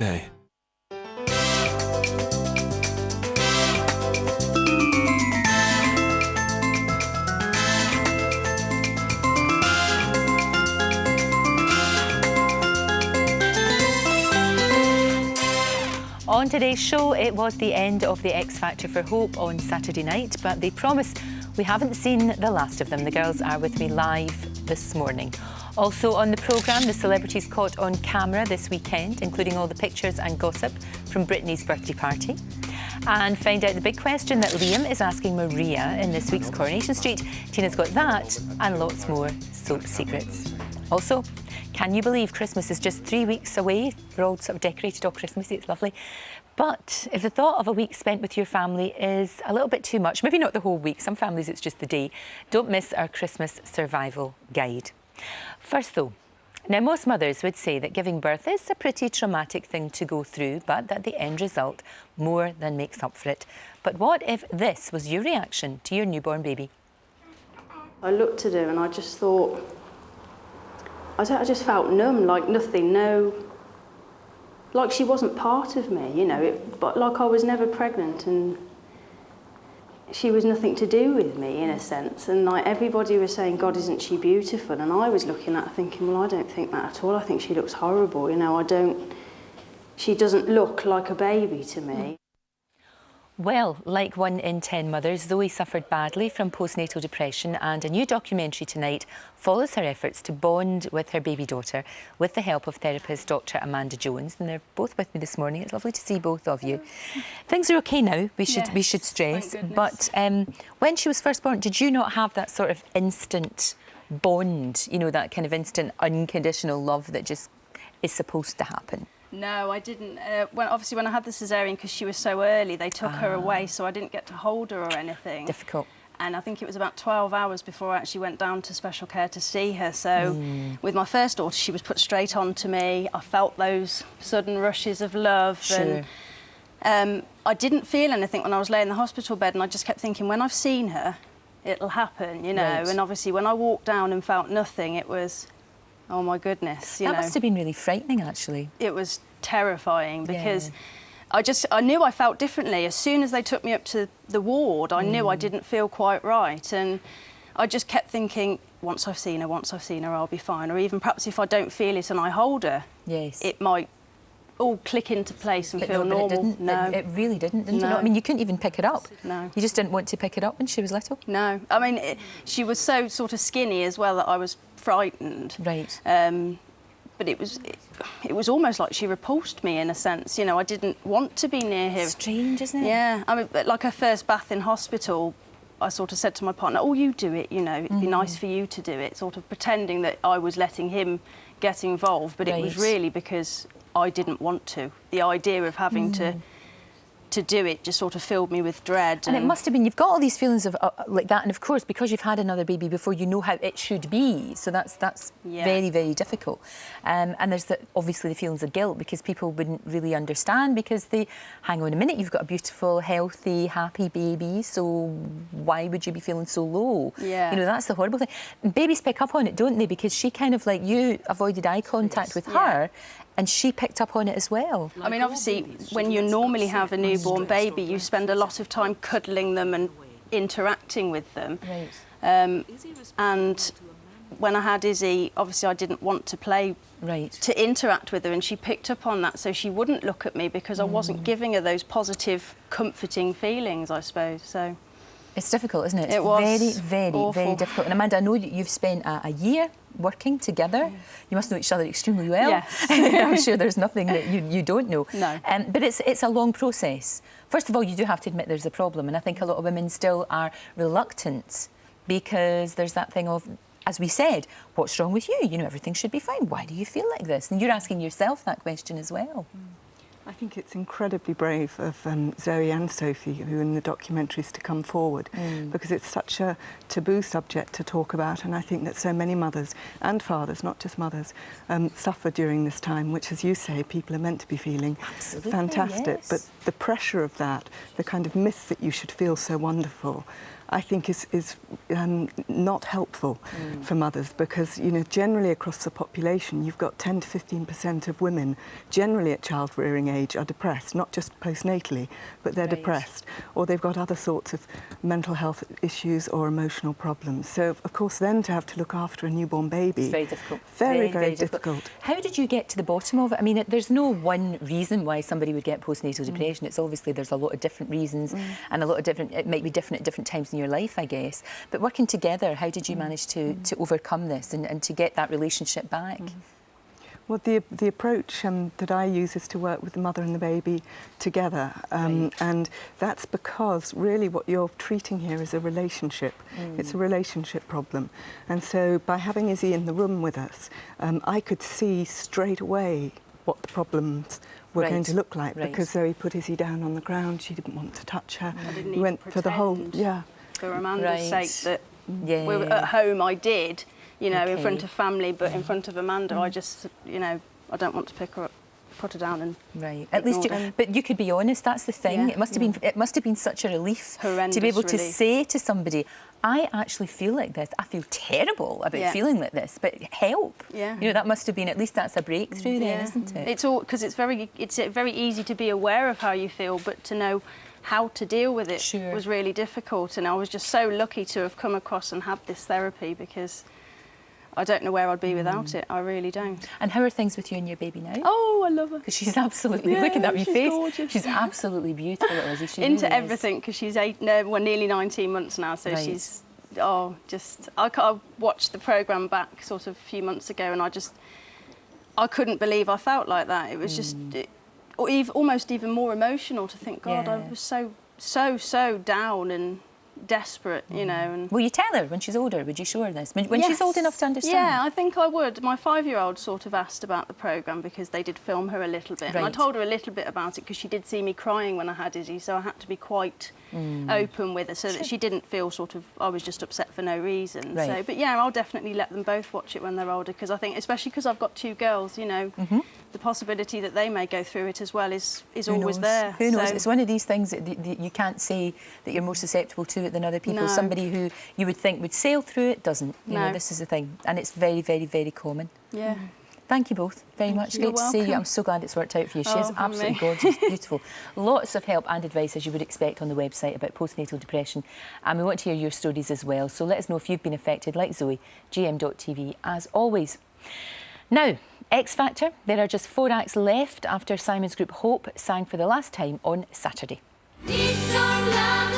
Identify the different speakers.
Speaker 1: day.
Speaker 2: On today's show, it was the end of the X Factor for Hope on Saturday night, but they promise we haven't seen the last of them. The girls are with me live this morning. Also on the programme, the celebrities caught on camera this weekend, including all the pictures and gossip from Britney's birthday party. And find out the big question that Liam is asking Maria in this week's Coronation Street. Tina's got that and lots more soap secrets. Also, can you believe Christmas is just 3 weeks away? We're all sort of decorated all Christmassy, it's lovely. But if the thought of a week spent with your family is a little bit too much, maybe not the whole week, some families it's just the day, don't miss our Christmas survival guide. First though, now most mothers would say that giving birth is a pretty traumatic thing to go through, but that the end result more than makes up for it. But what if this was your reaction to your newborn baby?
Speaker 3: I looked at her and I just thought, I just felt numb, like nothing, like she wasn't part of me, you know, but like I was never pregnant and she was nothing to do with me in a sense. And like everybody was saying, God, isn't she beautiful? And I was looking at her thinking, well, I don't think that at all. I think she looks horrible, you know, she doesn't look like a baby to me.
Speaker 2: Well, like 1 in 10 mothers, Zoe suffered badly from postnatal depression, and a new documentary tonight follows her efforts to bond with her baby daughter with the help of therapist Dr. Amanda Jones, and they're both with me this morning. It's lovely to see both of you. Things are okay now, we should stress, but when she was first born, did you not have that sort of instant bond, you know, that kind of instant unconditional love that just is supposed to happen?
Speaker 4: No, I didn't. When I had the caesarean, because she was so early, they took her away, so I didn't get to hold her or anything.
Speaker 2: Difficult.
Speaker 4: And I think it was about 12 hours before I actually went down to special care to see her. So with my first daughter, she was put straight onto me. I felt those sudden rushes of love.
Speaker 2: Sure.
Speaker 4: And I didn't feel anything when I was laying in the hospital bed, and I just kept thinking, when I've seen her, it'll happen, you know.
Speaker 2: Right.
Speaker 4: And obviously when I walked down and felt nothing, it was... oh, my goodness,
Speaker 2: That must have been really frightening, actually.
Speaker 4: It was terrifying because I knew I felt differently. As soon as they took me up to the ward, I knew I didn't feel quite right. And I just kept thinking, once I've seen her, I'll be fine. Or even perhaps if I don't feel it and I hold her, it might all click into place and feel normal.
Speaker 2: It didn't.
Speaker 4: No.
Speaker 2: It really didn't
Speaker 4: No.
Speaker 2: it? I mean, you couldn't even pick it up.
Speaker 4: No.
Speaker 2: You just didn't want to pick it up when she was little?
Speaker 4: No. I mean, she was so sort of skinny as well that I was frightened.
Speaker 2: Right.
Speaker 4: But it was almost like she repulsed me in a sense. You know, I didn't want to be near her.
Speaker 2: Strange, isn't it?
Speaker 4: Yeah. I mean, like her first bath in hospital, I sort of said to my partner, oh, you do it, you know, it'd be nice for you to do it, sort of pretending that I was letting him get involved, but it was really because I didn't want to. The idea of having to do it just sort of filled me with dread.
Speaker 2: And it must have been, you've got all these feelings of like that, and of course, because you've had another baby before, you know how it should be. So that's very, very difficult. And there's obviously the feelings of guilt, because people wouldn't really understand, because they, hang on a minute, you've got a beautiful, healthy, happy baby, so why would you be feeling so low?
Speaker 4: Yeah.
Speaker 2: You know, that's the horrible thing. Babies pick up on it, don't they? Because she kind of, like, you avoided eye contact with her, and she picked up on it as well.
Speaker 4: I mean, obviously, when you normally have a newborn baby, you spend a lot of time cuddling them and interacting with them.
Speaker 2: Right.
Speaker 4: And when I had Izzy, obviously I didn't want to play, to interact with her, and she picked up on that, so she wouldn't look at me because I wasn't giving her those positive, comforting feelings, I suppose. So
Speaker 2: it's difficult, isn't it?
Speaker 4: It was
Speaker 2: very, very,
Speaker 4: awful.
Speaker 2: very difficult. And Amanda, I know you've spent a year working together. You must know each other extremely well.
Speaker 4: Yes.
Speaker 2: I'm sure there's nothing that you don't know.
Speaker 4: No.
Speaker 2: But it's a long process. First of all, you do have to admit there's a problem, and I think a lot of women still are reluctant because there's that thing of, as we said, what's wrong with you? You know, everything should be fine. Why do you feel like this? And you're asking yourself that question as well.
Speaker 5: I think it's incredibly brave of Zoe and Sophie, who in the documentaries, to come forward, because it's such a taboo subject to talk about, and I think that so many mothers and fathers, not just mothers, suffer during this time, which, as you say, people are meant to be feeling fantastic.
Speaker 2: Yes.
Speaker 5: But the pressure of that, the kind of myth that you should feel so wonderful, I think is not helpful for mothers, because, you know, generally across the population, you've got 10 to 15% of women generally at child rearing age are depressed, not just postnatally, but they're depressed, or they've got other sorts of mental health issues or emotional problems. So, of course, then to have to look after a newborn baby,
Speaker 2: it's very difficult.
Speaker 5: Very difficult.
Speaker 2: How did you get to the bottom of it? I mean, there's no one reason why somebody would get postnatal depression. It's obviously there's a lot of different reasons, and a lot of different. It might be different at different times in your life, I guess. But working together, how did you manage to overcome this and to get that relationship back?
Speaker 5: Well, the approach that I use is to work with the mother and the baby together, and that's because really what you're treating here is a relationship. It's a relationship problem, and so by having Izzy in the room with us, I could see straight away what the problems were going to look like, because Zoe put Izzy down on the ground. She didn't want to touch her.
Speaker 4: I didn't
Speaker 5: We
Speaker 4: even
Speaker 5: went for the whole,
Speaker 4: pretend for Amanda's sake that
Speaker 2: Yeah.
Speaker 4: we were at home. I did, you know, in
Speaker 2: Okay.
Speaker 4: front of family, but in front of Amanda, I just, you know, I don't want to pick her up, put her down, and
Speaker 2: Right. At least,
Speaker 4: ignored
Speaker 2: but you could be honest. That's the thing.
Speaker 4: Yeah.
Speaker 2: It must have been. It must have been such a relief
Speaker 4: Horrendous
Speaker 2: to be able to
Speaker 4: relief.
Speaker 2: say to somebody, "I actually feel like this. I feel terrible about
Speaker 4: Yeah.
Speaker 2: feeling like this, but help."
Speaker 4: Yeah.
Speaker 2: You know, that must have been. At least that's a breakthrough, then, isn't it?
Speaker 4: It's all because it's very easy to be aware of how you feel, but to know how to deal with it
Speaker 2: Sure.
Speaker 4: was really difficult. And I was just so lucky to have come across and had this therapy, because I don't know where I'd be without it. I really don't.
Speaker 2: And how are things with you and your baby now?
Speaker 4: Oh, I love her.
Speaker 2: Because she's absolutely,
Speaker 4: Yeah,
Speaker 2: look at that wee
Speaker 4: she's
Speaker 2: face.
Speaker 4: gorgeous.
Speaker 2: She's absolutely beautiful, Izzy. She
Speaker 4: Into
Speaker 2: really is.
Speaker 4: everything, because she's nearly 19 months now, so
Speaker 2: Right.
Speaker 4: she's I watched the programme back sort of a few months ago, and I couldn't believe I felt like that. It was just almost even more emotional to think, God, I
Speaker 2: Yeah.
Speaker 4: was so down and desperate, you know. And
Speaker 2: Will you tell her when she's older? Would you show her this? When she's old
Speaker 4: Yes.
Speaker 2: enough to understand?
Speaker 4: Yeah, I think I would. My 5-year-old sort of asked about the programme, because they did film her a little bit. And I
Speaker 2: Right.
Speaker 4: told her a little bit about it, because she did see me crying when I had Izzy, so I had to be quite open with her, so that she didn't feel sort of I was just upset for no reason.
Speaker 2: Right.
Speaker 4: So, but yeah, I'll definitely let them both watch it when they're older, because I think, especially because I've got 2 girls, you know, the possibility that they may go through it as well is
Speaker 2: Who
Speaker 4: always
Speaker 2: knows?
Speaker 4: there.
Speaker 2: Who knows?
Speaker 4: So-
Speaker 2: It's one of these things that you can't say that you're more susceptible to it than other people.
Speaker 4: No.
Speaker 2: Somebody who you would think would sail through it doesn't. You know,
Speaker 4: No.
Speaker 2: this is the thing. And it's very, very, very common.
Speaker 4: Yeah.
Speaker 2: Thank you both very much.
Speaker 4: you.
Speaker 2: Great to
Speaker 4: You're
Speaker 2: see you.
Speaker 4: welcome.
Speaker 2: I'm so glad it's worked out for you. She is
Speaker 4: Oh,
Speaker 2: absolutely
Speaker 4: me.
Speaker 2: gorgeous, beautiful. Lots of help and advice, as you would expect, on the website about postnatal depression. And we want to hear your stories as well. So let us know if you've been affected, like Zoe, gm.tv, as always. Now, X Factor. There are just 4 acts left after Simon's group Hope sang for the last time on Saturday.
Speaker 1: Need some love.